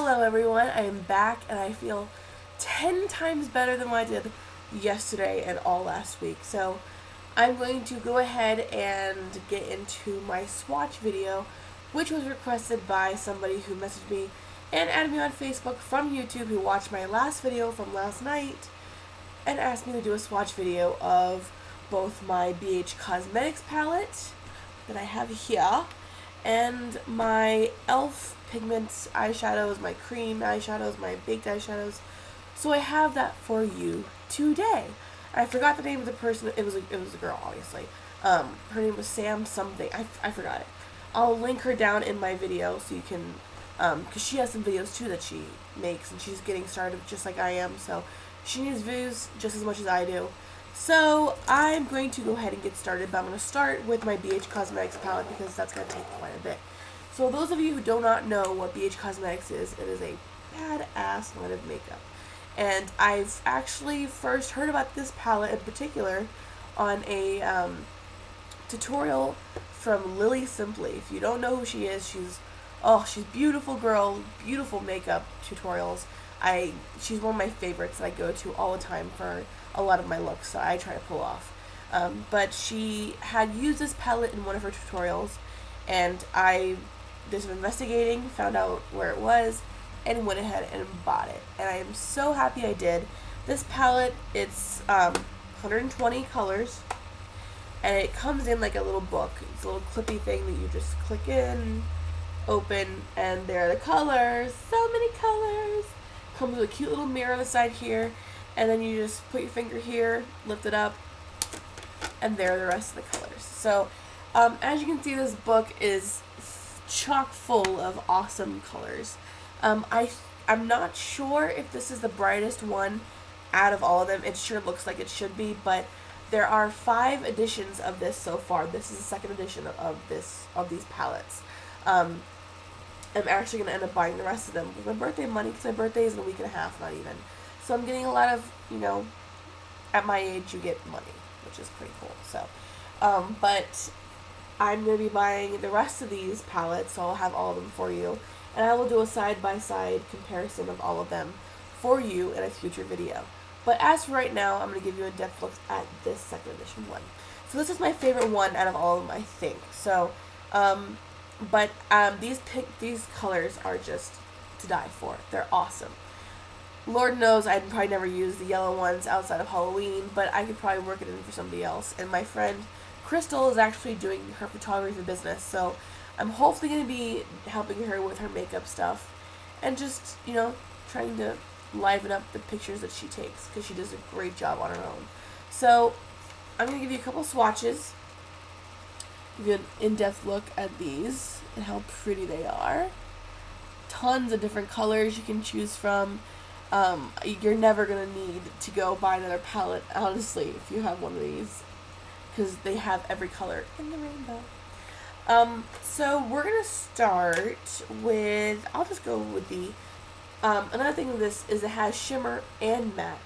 Hello everyone, I am back and I feel 10 times better than what I did yesterday and all last week. So I'm going to go ahead and get into my swatch video, which was requested by somebody who messaged me and added me on Facebook from YouTube, who watched my last video from last night and asked me to do a swatch video of both my BH Cosmetics palette that I have here and my E.L.F. Pigment eyeshadows, my cream eyeshadows, my baked eyeshadows. So I have that for you today. I forgot the name of the person. It was a girl, obviously. Her name was Sam something. I forgot it. I'll link her down in my video so you can, because she has some videos too that she makes, and she's getting started just like I am. So she needs views just as much as I do. So I'm going to go ahead and get started, but I'm going to start with my BH Cosmetics palette because that's going to take quite a bit. So those of you who do not know what BH Cosmetics is, it is a badass line of makeup. And I've actually first heard about this palette in particular on a tutorial from Lily Simply. If you don't know who she is, she's beautiful girl, beautiful makeup tutorials. She's one of my favorites that I go to all the time for a lot of my looks that I try to pull off. But she had used this palette in one of her tutorials, and I did some investigating, found out where it was, and went ahead and bought it. And I am so happy I did. This palette, it's 120 colors, and it comes in like a little book. It's a little clippy thing that you just click in, open, and there are the colors. So many colors. Comes with a cute little mirror on the side here, and then you just put your finger here, lift it up, and there are the rest of the colors. So as you can see, this book is chock full of awesome colors. I'm not sure if this is the brightest one out of all of them. It sure looks like it should be, but there are 5 editions of this so far. This is the second edition of these palettes. I'm actually going to end up buying the rest of them with my birthday money, because my birthday is in a week and a half, not even. So I'm getting a lot of, at my age you get money, which is pretty cool. So, but I'm going to be buying the rest of these palettes, so I'll have all of them for you. And I will do a side-by-side comparison of all of them for you in a future video. But as for right now, I'm going to give you a in-depth look at this second edition one. So this is my favorite one out of all of them, I think. So, these colors are just to die for. They're awesome. Lord knows I'd probably never use the yellow ones outside of Halloween, but I could probably work it in for somebody else. And my friend Crystal is actually doing her photography business, so I'm hopefully going to be helping her with her makeup stuff and just, trying to liven up the pictures that she takes, because she does a great job on her own. So I'm going to give you a couple swatches, give you an in-depth look at these and how pretty they are. Tons of different colors you can choose from. You're never going to need to go buy another palette, honestly, if you have one of these, because they have every color in the rainbow. So we're going to start with, I'll just go with the, another thing with this is it has shimmer and matte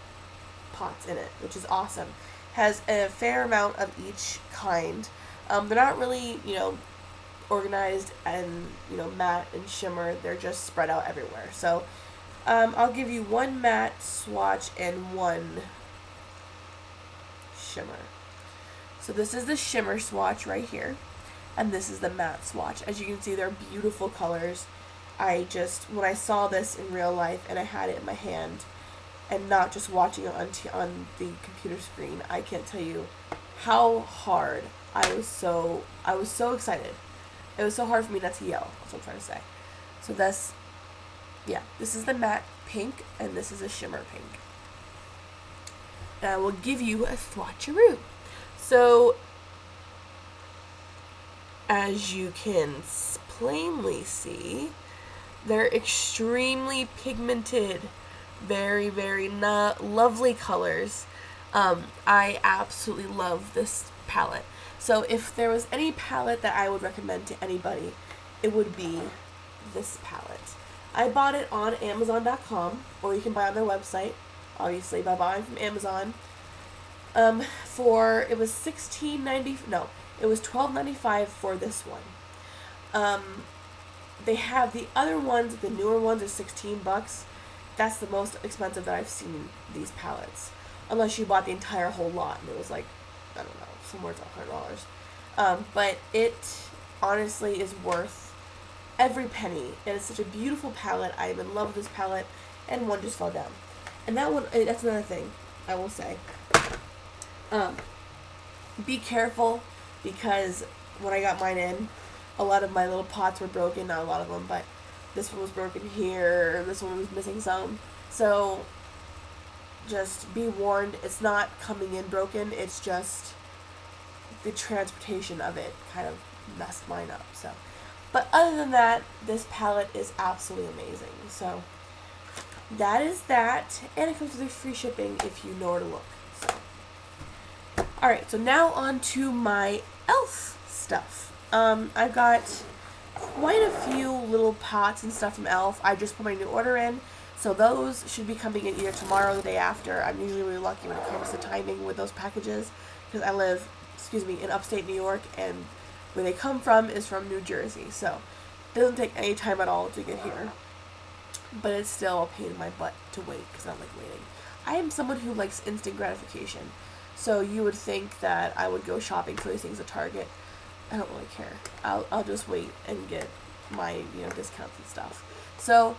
pots in it, which is awesome. Has a fair amount of each kind. They're not really, organized and, matte and shimmer. They're just spread out everywhere. So, I'll give you one matte swatch and one shimmer. So this is the shimmer swatch right here, and this is the matte swatch. As you can see, they're beautiful colors. When I saw this in real life and I had it in my hand and not just watching it on the computer screen, I can't tell you how hard I was so excited. It was so hard for me not to yell. That's what I'm trying to say. So this is the matte pink, and this is a shimmer pink. And I will give you a swatcheroo. So, as you can plainly see, they're extremely pigmented, very, very lovely colors. I absolutely love this palette. So if there was any palette that I would recommend to anybody, it would be this palette. I bought it on Amazon.com, or you can buy it on their website, obviously, by buying from Amazon. It was $12.95 for this one. they have the other ones, the newer ones are $16. That's the most expensive that I've seen these palettes. Unless you bought the entire whole lot and it was like, I don't know, somewhere to $100. But it honestly is worth every penny. And it's such a beautiful palette. I am in love with this palette. And one just fell down. And that one, that's another thing I will say. Be careful, because when I got mine in, a lot of my little pots were broken. Not a lot of them, but this one was broken here. This one was missing some. So just be warned, it's not coming in broken. It's just the transportation of it kind of messed mine up. So, but other than that, this palette is absolutely amazing. So that is that, and it comes with free shipping if you know where to look. So, alright, so now on to my E.L.F. stuff. I've got quite a few little pots and stuff from E.L.F. I just put my new order in, so those should be coming in either tomorrow or the day after. I'm usually really lucky when it comes to timing with those packages, because I live, in upstate New York, and where they come from is from New Jersey, so it doesn't take any time at all to get here. But it's still a pain in my butt to wait, because I don't like waiting. I am someone who likes instant gratification. So you would think that I would go shopping for these things at Target. I don't really care. I'll just wait and get my discounts and stuff. So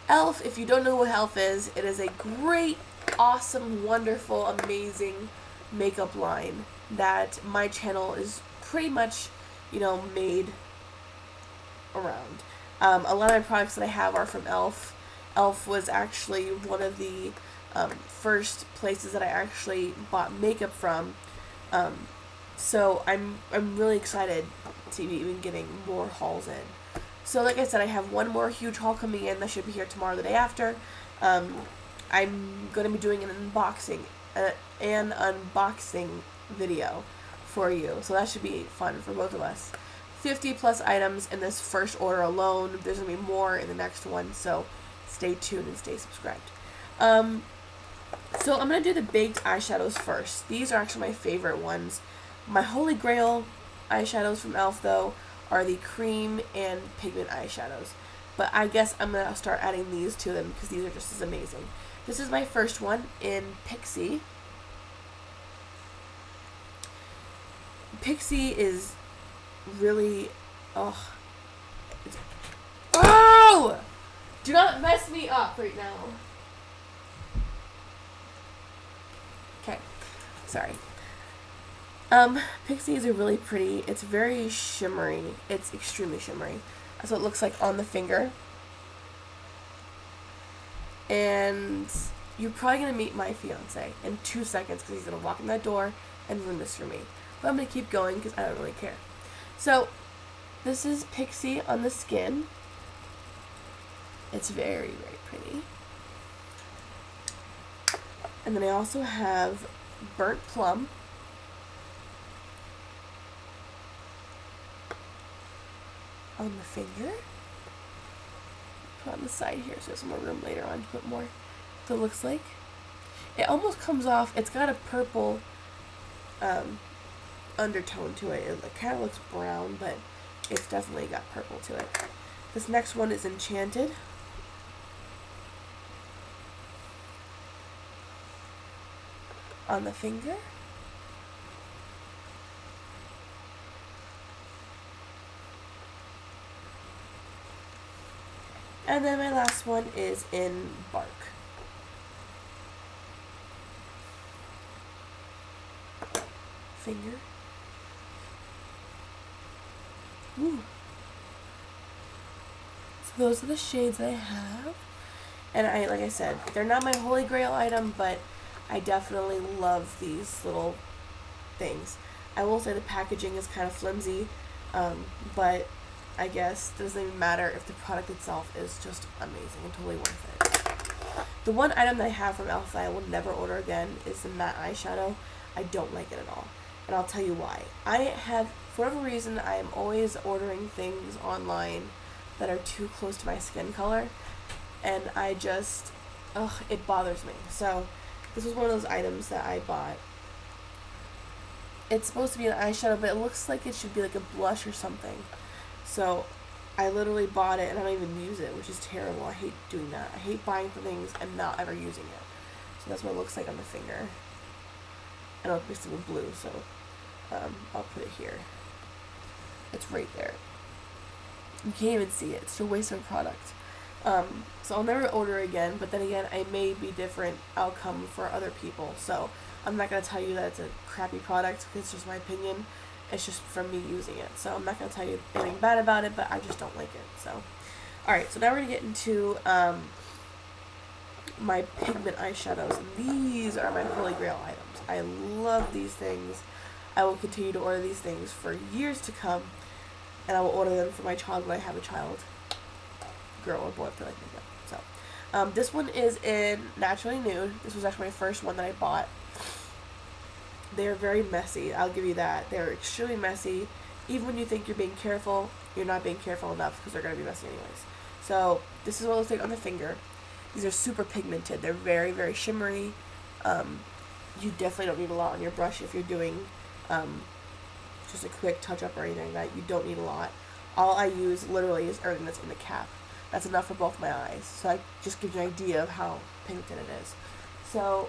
E.L.F., if you don't know what E.L.F. is, it is a great, awesome, wonderful, amazing makeup line that my channel is pretty much, made around. A lot of my products that I have are from E.L.F. E.L.F. was actually one of the first places that I actually bought makeup from. So I'm really excited to be even getting more hauls in. So like I said, I have one more huge haul coming in that should be here tomorrow or the day after. I'm going to be doing an unboxing video for you. So that should be fun for both of us. 50 plus items in this first order alone. There's going to be more in the next one, so stay tuned and stay subscribed. So I'm going to do the baked eyeshadows first. These are actually my favorite ones. My holy grail eyeshadows from E.L.F. though are the cream and pigment eyeshadows. But I guess I'm going to start adding these to them because these are just as amazing. This is my first one in Pixie. Pixie is really, oh! Do not mess me up right now. Okay, sorry. Pixie is a really pretty, it's very shimmery. It's extremely shimmery. That's what it looks like on the finger. And you're probably going to meet my fiance in 2 seconds because he's going to walk in that door and ruin this for me. But I'm going to keep going because I don't really care. So, this is Pixie on the skin. It's very, very pretty. And then I also have Burnt Plum. On the finger. Put on the side here so there's more room later on to put more. So it looks like. It almost comes off, it's got a purple undertone to it. It kind of looks brown, but it's definitely got purple to it. This next one is Enchanted. On the finger. And then my last one is in Bark. Finger. Ooh. So those are the shades I have. And like I said, they're not my holy grail item, but I definitely love these little things. I will say the packaging is kind of flimsy, but I guess it doesn't even matter if the product itself is just amazing and totally worth it. The one item that I have from E.L.F. that I will never order again is the matte eyeshadow. I don't like it at all. And I'll tell you why. For whatever reason, I am always ordering things online that are too close to my skin color. And I just, it bothers me. So this was one of those items that I bought. It's supposed to be an eyeshadow, but it looks like it should be like a blush or something. So I literally bought it and I don't even use it, which is terrible. I hate doing that. I hate buying things and not ever using it. So that's what it looks like on the finger. I don't mix it with blue, so I'll put it here. It's right there. You can't even see it. It's a waste of product. So I'll never order again, but then again, I may be different outcome for other people. So I'm not going to tell you that it's a crappy product because it's just my opinion. It's just from me using it. So I'm not going to tell you anything bad about it, but I just don't like it. So, alright, so now we're going to get into my pigment eyeshadows. And these are my holy grail items. I love these things. I will continue to order these things for years to come. And I will order them for my child when I have a child. Girl or boy, if they like makeup. So, this one is in Naturally Nude. This was actually my first one that I bought. They're very messy, I'll give you that. They're extremely messy. Even when you think you're being careful, you're not being careful enough because they're going to be messy anyways. So, this is what it looks like on the finger. These are super pigmented. They're very, very shimmery. You definitely don't need a lot on your brush if you're doing just a quick touch-up or anything like that. You don't need a lot. All I use literally is everything that's in the cap. That's enough for both my eyes. So I just give you an idea of how pigmented it is. So,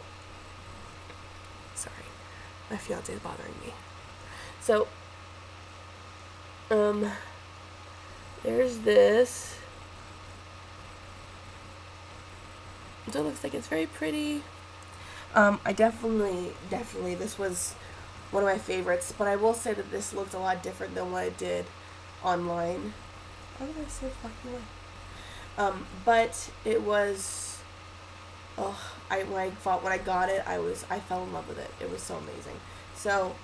sorry, my fiance is bothering me. So, there's this. So it looks like it's very pretty. I definitely, this was one of my favorites, but I will say that this looked a lot different than what I did online. Why did I say fucking way? But it was, when I got it, I fell in love with it. It was so amazing. So,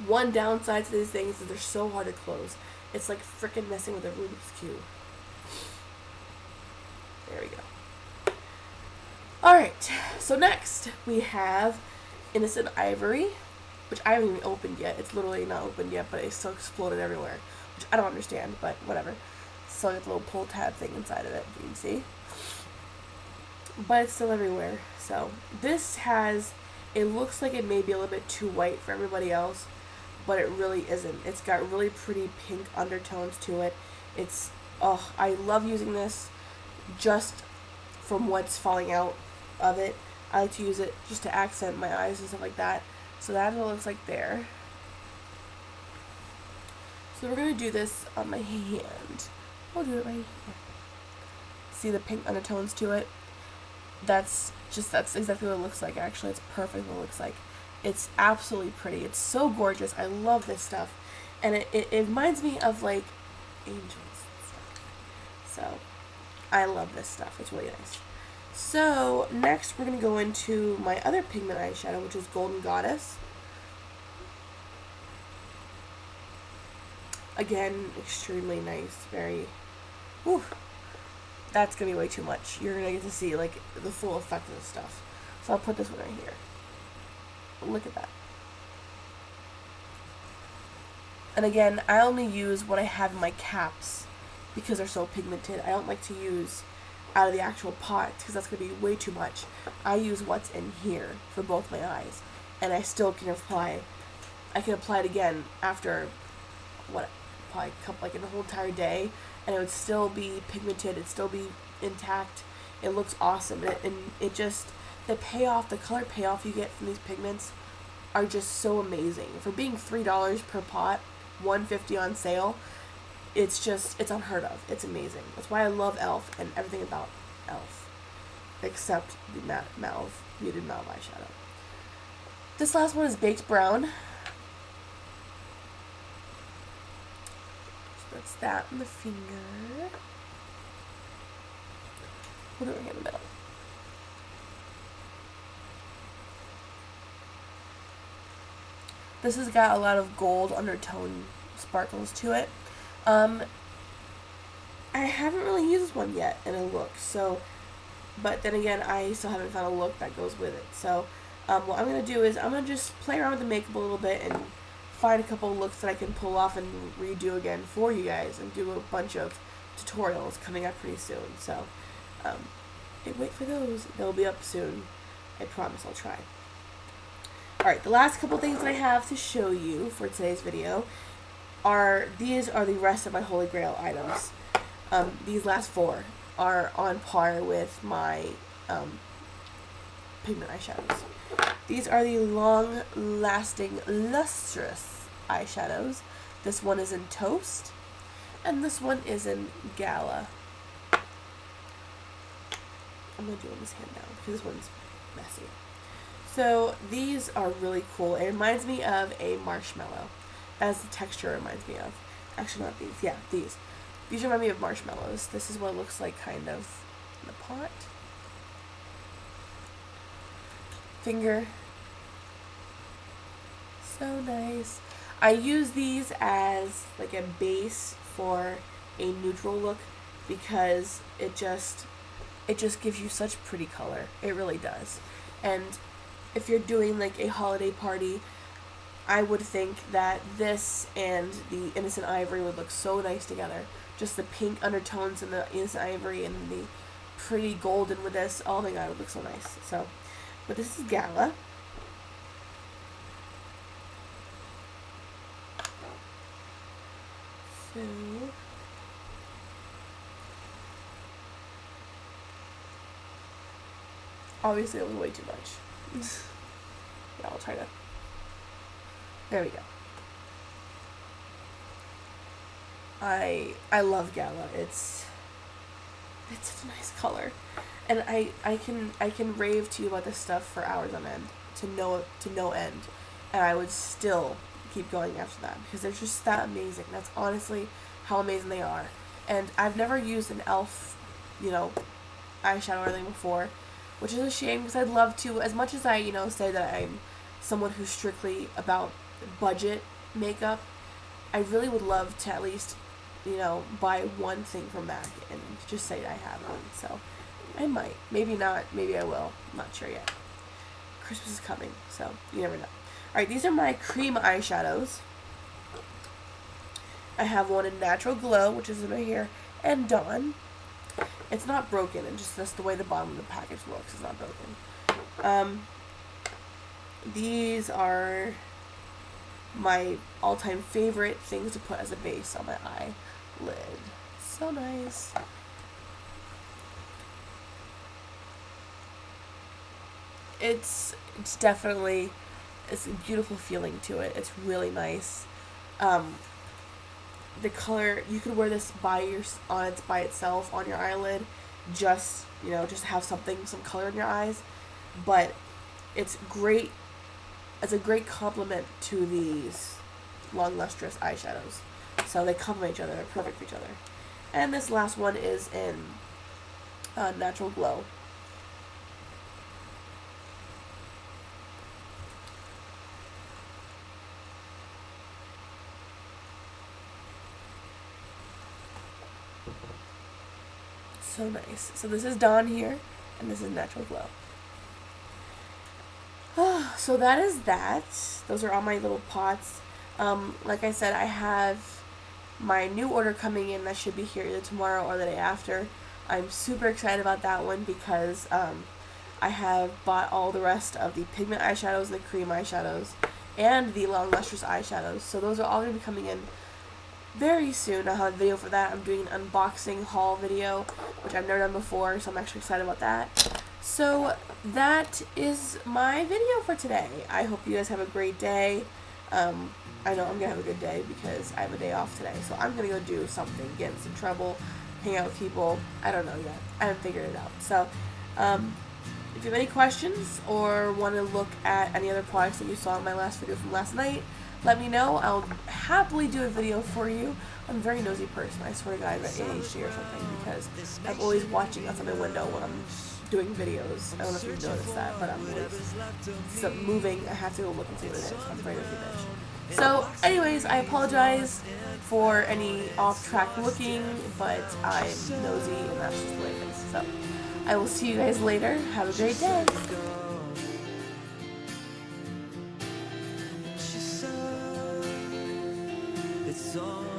one downside to these things is they're so hard to close. It's like freaking messing with a Rubik's Cube. There we go. Alright, so next we have Innocent Ivory, which I haven't even opened yet. It's literally not opened yet, but it's still exploded everywhere, which I don't understand, but whatever. So I got the little pull tab thing inside of it, you can see. But it's still everywhere. So this has, it looks like it may be a little bit too white for everybody else, but it really isn't. It's got really pretty pink undertones to it. It's, oh, I love using this just from what's falling out of it. I like to use it just to accent my eyes and stuff like that. So that's what it looks like there. So we're going to do this on my hand. I'll do it right here. See the pink undertones to it? That's exactly what it looks like, actually. It's perfect what it looks like. It's absolutely pretty. It's so gorgeous. I love this stuff. And it reminds me of, like, angels and stuff. So, I love this stuff. It's really nice. So, next we're going to go into my other pigment eyeshadow, which is Golden Goddess. Again, extremely nice. Very, whew. That's going to be way too much. You're going to get to see, like, the full effect of this stuff. So I'll put this one right here. Look at that. And again, I only use what I have in my caps because they're so pigmented. I don't like to use out of the actual pot because that's going to be way too much. I use what's in here for both my eyes. And I still can apply. I can apply it again after, what, probably like in the whole entire day. And it would still be pigmented. It'd still be intact. It looks awesome. And it just, the payoff, the color payoff you get from these pigments are just so amazing. For being $3 per pot, $1.50 on sale, it's just, it's unheard of. It's amazing. That's why I love E.L.F. and everything about E.L.F. except the muted matte eyeshadow. This last one is Baked Brown. So that's that on the finger. Put it right in the middle. This has got a lot of gold undertone sparkles to it. I haven't really used this one yet in a look, so, but then again, I still haven't found a look that goes with it. So, what I'm going to do is I'm going to just play around with the makeup a little bit and find a couple of looks that I can pull off and redo again for you guys and do a bunch of tutorials coming up pretty soon. So, wait for those. They'll be up soon. I promise I'll try. Alright, the last couple things that I have to show you for today's video these are the rest of my Holy Grail items. These last 4 are on par with my Pigment eyeshadows. These are the long-lasting Lustrous eyeshadows. This one is in Toast, and this one is in Gala. I'm going to do it on this hand now because this one's messy. So these are really cool. It reminds me of a marshmallow. As the texture reminds me of. Actually, not these. Yeah, these. These remind me of marshmallows. This is what it looks like kind of in the pot. Finger. So nice. I use these as like a base for a neutral look because it just gives you such pretty color. It really does. And if you're doing like a holiday party, I would think that this and the Innocent Ivory would look so nice together. Just the pink undertones in the Innocent Ivory and the pretty golden with this. Oh my god, it would look so nice. So, but this is Gala. So, obviously a little way too much. Yeah, I'll try to. There we go. I love Gala. It's such a nice color, and I can rave to you about this stuff for hours on end, to no end, and I would still keep going after that because they're just that amazing. That's honestly how amazing they are. And I've never used an E.L.F, eyeshadow or anything before, which is a shame because I'd love to. As much as I say that I'm someone who's strictly about budget makeup, I really would love to at least buy one thing from MAC and just say I have one. So I might, maybe not, maybe I will, I'm not sure yet. Christmas is coming, so you never know. Alright, these are my cream eyeshadows. I have one in Natural Glow, which is right here, and Dawn. It's not broken, and just that's the way the bottom of the package looks. It's not broken. These are my all-time favorite things to put as a base on my eyelid. So nice. It's definitely, it's a beautiful feeling to it. It's really nice. The color, you could wear this by itself on your eyelid, just have some color in your eyes, but it's great. It's a great complement to these long lustrous eyeshadows. So they complement each other. They're perfect for each other. And this last one is in Natural Glow. So nice. So this is Dawn here, and this is Natural Glow. So that is that. Those are all my little pots. Like I said, I have my new order coming in that should be here either tomorrow or the day after. I'm super excited about that one because I have bought all the rest of the Pigment eyeshadows, the cream eyeshadows, and the long lustrous eyeshadows. So those are all going to be coming in very soon. I'll have a video for that. I'm doing an unboxing haul video, which I've never done before, so I'm actually excited about that. So that is my video for today. I hope you guys have a great day. I know I'm going to have a good day because I have a day off today. So I'm going to go do something, get in some trouble, hang out with people. I don't know yet. I haven't figured it out. So if you have any questions or want to look at any other products that you saw in my last video from last night, let me know. I'll happily do a video for you. I'm a very nosy person. I swear to God, I've got ADHD or something because I'm always watching outside my window when I'm doing videos. I don't know if you've noticed that, but I'm always moving. I have to go look and see what it is. I'm a very nosy bitch. So, anyways, I apologize for any off-track looking, but I'm nosy and that's just the way it is. So, I will see you guys later. Have a great day. It's all